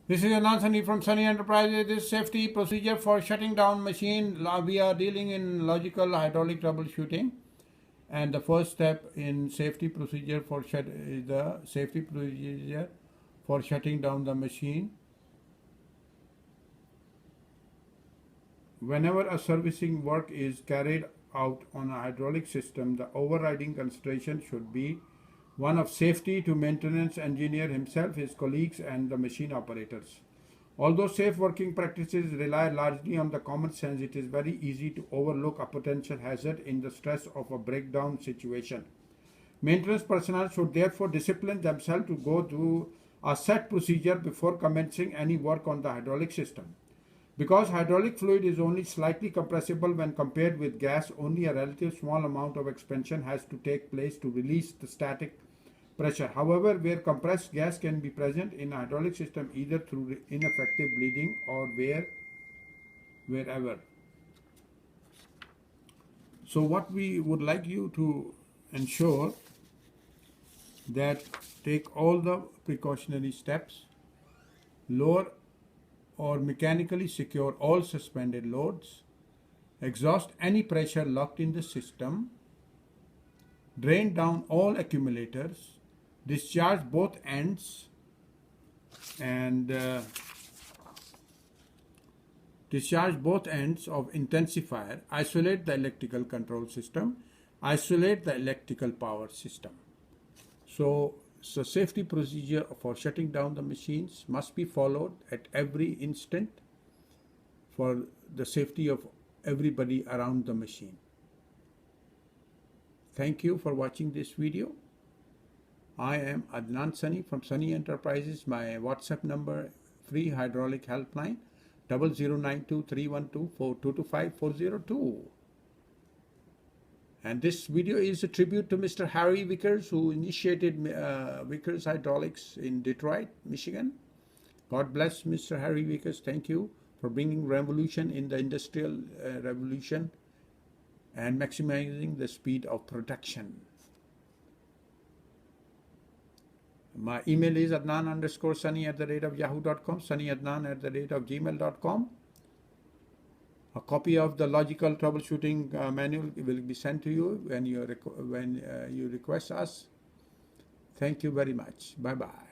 This is Adnan Sanni from Sanni Enterprises. This safety procedure for shutting down machine. We are dealing in logical hydraulic troubleshooting, and the first step in safety procedure for shutting down the machine. Whenever a servicing work is carried out on a hydraulic system, the overriding consideration should be one of safety to maintenance engineer himself, his colleagues, and the machine operators. Although safe working practices rely largely on the common sense, it is very easy to overlook a potential hazard in the stress of a breakdown situation. Maintenance personnel should therefore discipline themselves to go through a set procedure before commencing any work on the hydraulic system. Because hydraulic fluid is only slightly compressible when compared with gas, only a relatively small amount of expansion has to take place to release the static pressure. However, where compressed gas can be present in a hydraulic system either through ineffective bleeding or wherever. So what we would like you to ensure that take all the precautionary steps, lower or mechanically secure all suspended loads, exhaust any pressure locked in the system, drain down all accumulators, discharge both ends of intensifier, isolate the electrical control system, isolate the electrical power system. So safety procedure for shutting down the machines must be followed at every instant for the safety of everybody around the machine. Thank you for watching this video. I am Adnan Sanni from Sanni Enterprises. My WhatsApp number, free hydraulic helpline, 00923124225402. And this video is a tribute to Mr. Harry Vickers, who initiated Vickers Hydraulics in Detroit, Michigan. God bless Mr. Harry Vickers. Thank you for bringing revolution in the industrial revolution and maximizing the speed of production. My email is adnan_sunny@yahoo.com, sunnyadnan@gmail.com. A copy of the logical troubleshooting manual will be sent to you when you request us. Thank you very much. Bye-bye.